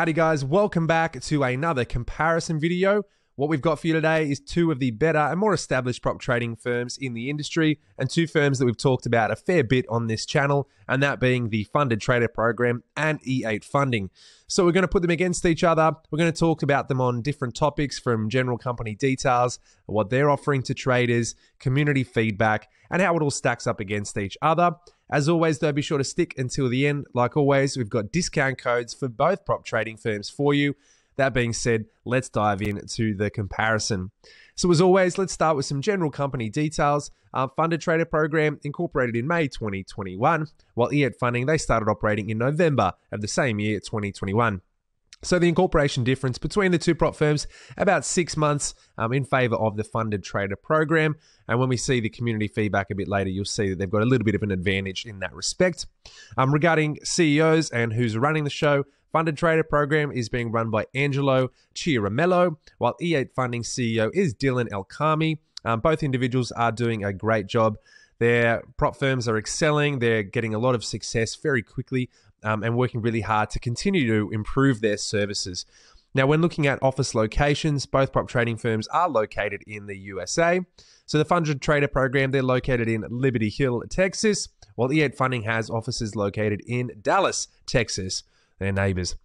Howdy guys, welcome back to another comparison video. What we've got for you today is two of the better and more established prop trading firms in the industry, and two firms that we've talked about a fair bit on this channel, and that being the Funded Trader Program and E8 Funding. So we're going to put them against each other. We're going to talk about them on different topics, from general company details, what they're offering to traders, community feedback, and how it all stacks up against each other. As always, though, be sure to stick until the end. Like always, we've got discount codes for both prop trading firms for you. That being said, let's dive into the comparison. So as always, let's start with some general company details. Funded Trader Program incorporated in May 2021, while E8 Funding, they started operating in November of the same year, 2021. So the incorporation difference between the two prop firms, about 6 months in favor of the Funded Trader Program. And when we see the community feedback a bit later, you'll see that they've got a little bit of an advantage in that respect. Regarding CEOs and who's running the show, Funded Trader Program is being run by Angelo Chiaramello, while E8 Funding CEO is Dylan Elkami. Both individuals are doing a great job. Their prop firms are excelling. They're getting a lot of success very quickly and working really hard to continue to improve their services. Now, when looking at office locations, both prop trading firms are located in the USA. So the Funded Trader Program, they're located in Liberty Hill, Texas, while E8 Funding has offices located in Dallas, Texas. Their neighbors.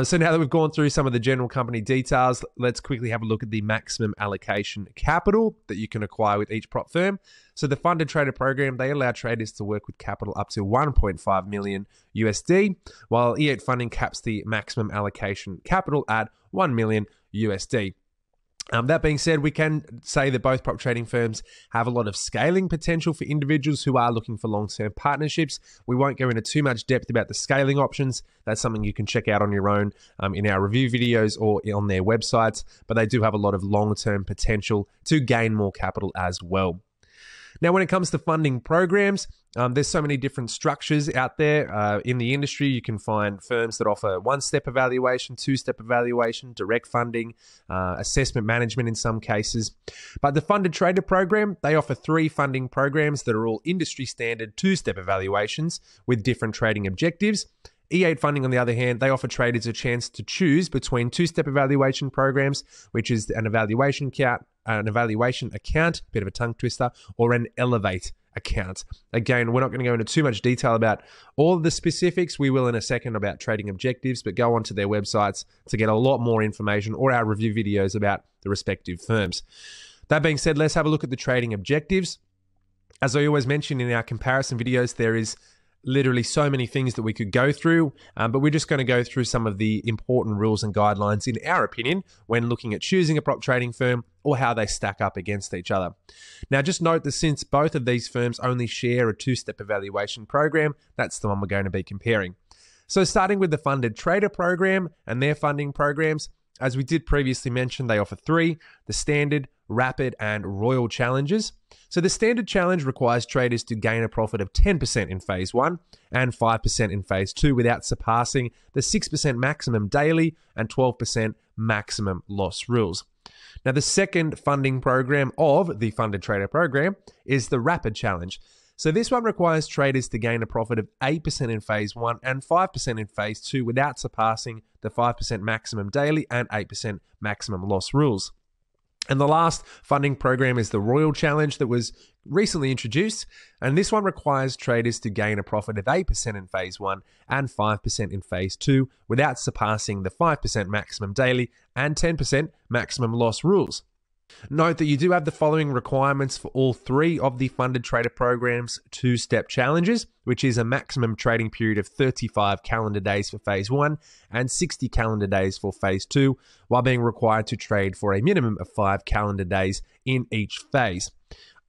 So now that we've gone through some of the general company details, let's quickly have a look at the maximum allocation capital that you can acquire with each prop firm. So the Funded Trader Program, they allow traders to work with capital up to 1.5 million USD, while E8 Funding caps the maximum allocation capital at 1 million USD. That being said, we can say that both prop trading firms have a lot of scaling potential for individuals who are looking for long-term partnerships. We won't go into too much depth about the scaling options. That's something you can check out on your own in our review videos or on their websites, but they do have a lot of long-term potential to gain more capital as well. Now, when it comes to funding programs, there's so many different structures out there in the industry. You can find firms that offer one-step evaluation, two-step evaluation, direct funding, assessment management in some cases. But the Funded Trader Program, they offer 3 funding programs that are all industry standard two-step evaluations with different trading objectives. E8 Funding, on the other hand, they offer traders a chance to choose between two-step evaluation programs, which is an evaluation account, bit of a tongue twister, or an Elevate account. Again, we're not going to go into too much detail about all of the specifics. We will in a second about trading objectives, but go onto their websites to get a lot more information, or our review videos about the respective firms. That being said, let's have a look at the trading objectives. As I always mention in our comparison videos, there is literally so many things that we could go through, but we're just going to go through some of the important rules and guidelines, in our opinion, when looking at choosing a prop trading firm or how they stack up against each other. Now, just note that since both of these firms only share a two-step evaluation program, that's the one we're going to be comparing. So starting with the Funded Trader Program and their funding programs, as we did previously mention, they offer 3, the Standard, Rapid, and Royal Challenges. So the Standard Challenge requires traders to gain a profit of 10% in Phase 1 and 5% in Phase 2 without surpassing the 6% maximum daily and 12% maximum loss rules. Now, the second funding program of the Funded Trader Program is the Rapid Challenge. So this one requires traders to gain a profit of 8% in Phase 1 and 5% in Phase 2 without surpassing the 5% maximum daily and 8% maximum loss rules. And the last funding program is the Royal Challenge that was recently introduced. And this one requires traders to gain a profit of 8% in Phase 1 and 5% in Phase 2 without surpassing the 5% maximum daily and 10% maximum loss rules. Note that you do have the following requirements for all 3 of the Funded Trader Program's two-step challenges, which is a maximum trading period of 35 calendar days for Phase 1 and 60 calendar days for Phase 2, while being required to trade for a minimum of 5 calendar days in each phase.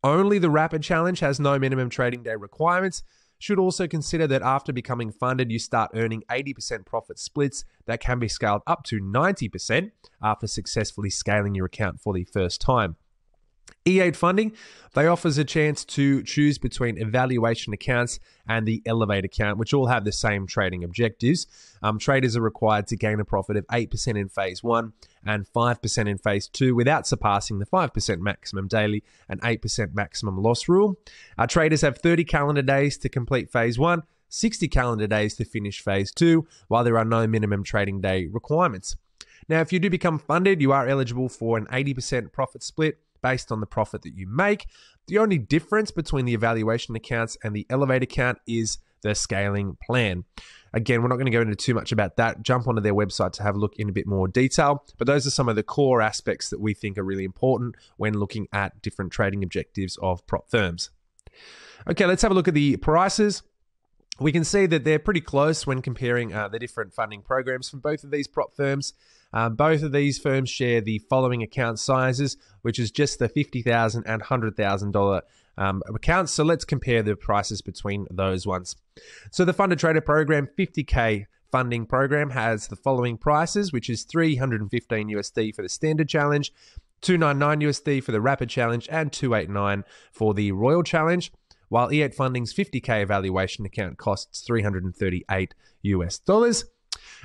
Only the Rapid Challenge has no minimum trading day requirements. Should also consider that after becoming funded, you start earning 80% profit splits that can be scaled up to 90% after successfully scaling your account for the first time. E8 Funding, they offers a chance to choose between evaluation accounts and the Elevate account, which all have the same trading objectives. Traders are required to gain a profit of 8% in Phase 1 and 5% in Phase 2 without surpassing the 5% maximum daily and 8% maximum loss rule. Traders have 30 calendar days to complete Phase 1, 60 calendar days to finish phase 2, while there are no minimum trading day requirements. Now, if you do become funded, you are eligible for an 80% profit split based on the profit that you make. The only difference between the evaluation accounts and the Elevate account is the scaling plan. Again, we're not going to go into too much about that. Jump onto their website to have a look in a bit more detail. But those are some of the core aspects that we think are really important when looking at different trading objectives of prop firms. Okay, let's have a look at the prices. We can see that they're pretty close when comparing the different funding programs from both of these prop firms. Both of these firms share the following account sizes, which is just the $50,000 and $100,000 accounts. So let's compare the prices between those ones. So the Funded Trader Program 50K funding program has the following prices, which is $315 USD for the Standard Challenge, $299 USD for the Rapid Challenge, and $289 for the Royal Challenge. While E8 Funding's 50K evaluation account costs $338 US. The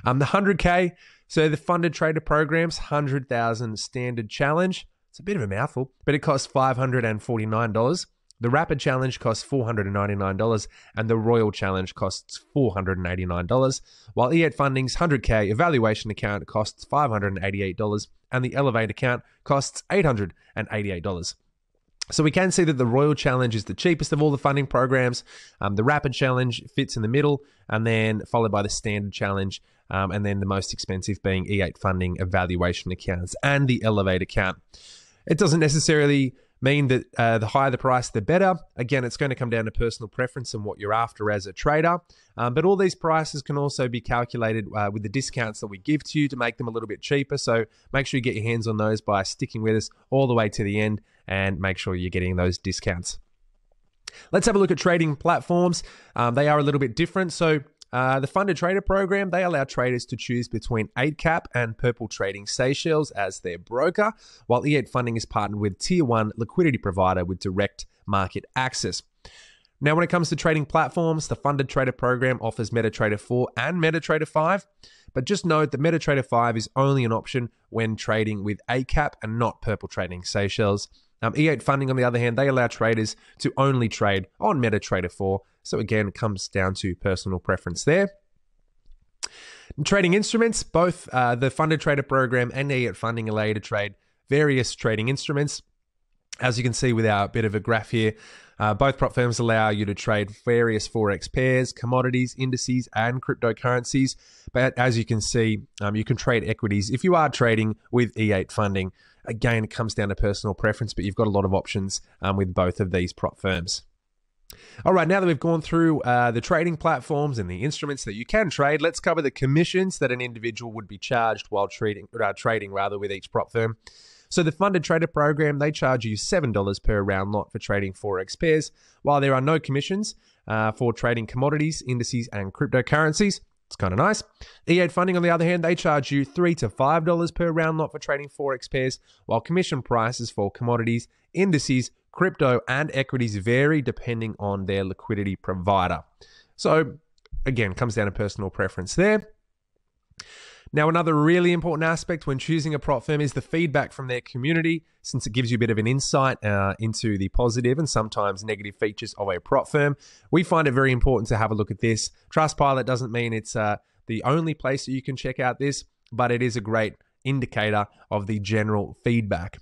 100K, so the Funded Trader Program's 100,000 Standard Challenge, it's a bit of a mouthful, but it costs $549. The Rapid Challenge costs $499, and the Royal Challenge costs $489, while E8 Funding's 100K evaluation account costs $588, and the Elevate account costs $888. So we can see that the Royal Challenge is the cheapest of all the funding programs. The Rapid Challenge fits in the middle, and then followed by the Standard Challenge, and then the most expensive being E8 Funding evaluation accounts and the Elevate account. It doesn't necessarily mean that the higher the price, the better. Again, it's going to come down to personal preference and what you're after as a trader. But all these prices can also be calculated with the discounts that we give to you to make them a little bit cheaper. So make sure you get your hands on those by sticking with us all the way to the end and make sure you're getting those discounts. Let's have a look at trading platforms. They are a little bit different. So the Funded Trader Program, they allow traders to choose between 8cap and Purple Trading Seychelles as their broker, while E8 Funding is partnered with Tier 1 liquidity provider with direct market access. Now, when it comes to trading platforms, the Funded Trader Program offers MetaTrader 4 and MetaTrader 5, but just note that MetaTrader 5 is only an option when trading with 8cap and not Purple Trading Seychelles. E8 Funding, on the other hand, they allow traders to only trade on MetaTrader 4. So again, it comes down to personal preference there. Trading instruments, both the Funded Trader Program and E8 Funding allow you to trade various trading instruments. As you can see with our bit of a graph here, both prop firms allow you to trade various Forex pairs, commodities, indices, and cryptocurrencies. But as you can see, you can trade equities if you are trading with E8 Funding. Again, it comes down to personal preference, but you've got a lot of options with both of these prop firms. All right, now that we've gone through the trading platforms and the instruments that you can trade, let's cover the commissions that an individual would be charged while trading with each prop firm. So the Funded Trader Program, they charge you $7 per round lot for trading Forex pairs, while there are no commissions for trading commodities, indices, and cryptocurrencies. It's kind of nice. E8 Funding, on the other hand, they charge you $3 to $5 per round lot for trading Forex pairs, while commission prices for commodities, indices, crypto, and equities vary depending on their liquidity provider. So, again, comes down to personal preference there. Now, another really important aspect when choosing a prop firm is the feedback from their community, since it gives you a bit of an insight into the positive and sometimes negative features of a prop firm. We find it very important to have a look at this. Trustpilot doesn't mean it's the only place that you can check out this, but it is a great indicator of the general feedback.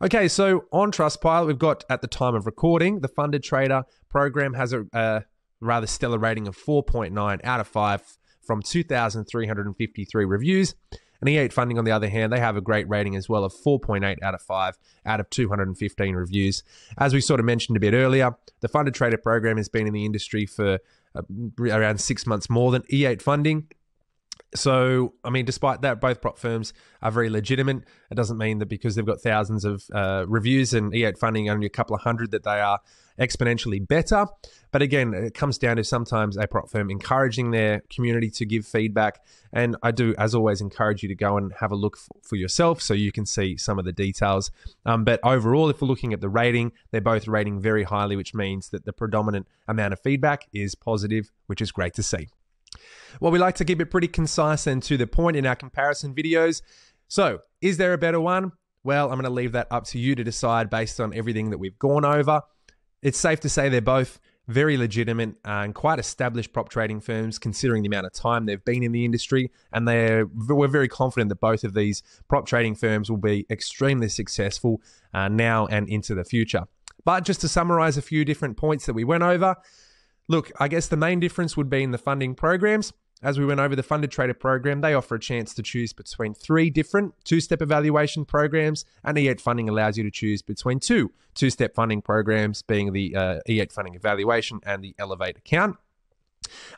Okay, so on Trustpilot, we've got, at the time of recording, the Funded Trader Program has a rather stellar rating of 4.9 out of 5 from 2,353 reviews. And E8 Funding, on the other hand, they have a great rating as well of 4.8 out of 5 out of 215 reviews. As we sort of mentioned a bit earlier, the Funded Trader Program has been in the industry for around 6 months more than E8 Funding. So, I mean, despite that, both prop firms are very legitimate. It doesn't mean that because they've got thousands of reviews and E8 Funding only a couple of hundred that they are exponentially better. But again, it comes down to sometimes a prop firm encouraging their community to give feedback. And I do, as always, encourage you to go and have a look for yourself so you can see some of the details. But overall, if we're looking at the rating, they're both rating very highly, which means that the predominant amount of feedback is positive, which is great to see. Well, we like to keep it pretty concise and to the point in our comparison videos. So, is there a better one? Well, I'm going to leave that up to you to decide based on everything that we've gone over. It's safe to say they're both very legitimate and quite established prop trading firms considering the amount of time they've been in the industry. And we're very confident that both of these prop trading firms will be extremely successful now and into the future. But just to summarize a few different points that we went over, look, I guess the main difference would be in the funding programs. As we went over the Funded Trader program, they offer a chance to choose between 3 different two-step evaluation programs, and E8 Funding allows you to choose between 2 two-step funding programs, being the E8 Funding Evaluation and the Elevate account.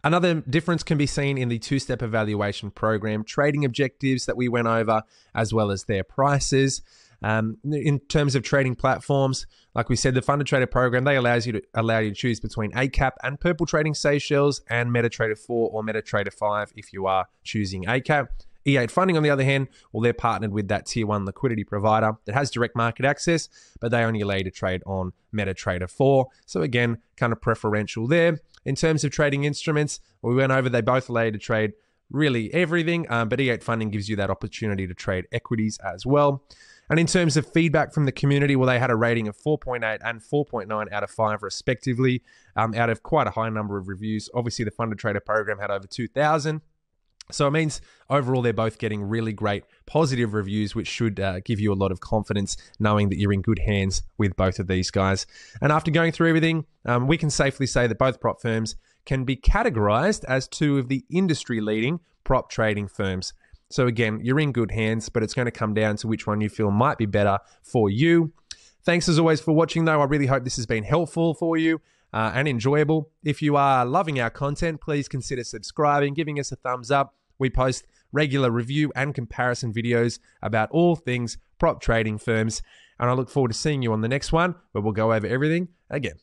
Another difference can be seen in the two-step evaluation program trading objectives that we went over, as well as their prices. In terms of trading platforms, like we said, the Funded Trader program, they allow you to choose between ACAP and Purple Trading Seychelles and MetaTrader 4 or MetaTrader 5 if you are choosing ACAP. E8 Funding, on the other hand, well, they're partnered with that tier 1 liquidity provider that has direct market access, but they only allow you to trade on MetaTrader 4. So again, kind of preferential there. In terms of trading instruments, we went over, they both allow you to trade really everything, but E8 Funding gives you that opportunity to trade equities as well. And in terms of feedback from the community, well, they had a rating of 4.8 and 4.9 out of 5 respectively, out of quite a high number of reviews. Obviously, the Funded Trader program had over 2,000. So it means overall they're both getting really great positive reviews, which should give you a lot of confidence knowing that you're in good hands with both of these guys. And after going through everything, we can safely say that both prop firms can be categorized as 2 of the industry-leading prop trading firms. So again, you're in good hands, but it's going to come down to which one you feel might be better for you. Thanks as always for watching though. I really hope this has been helpful for you and enjoyable. If you are loving our content, please consider subscribing, giving us a thumbs up. We post regular review and comparison videos about all things prop trading firms. And I look forward to seeing you on the next one where we'll go over everything again.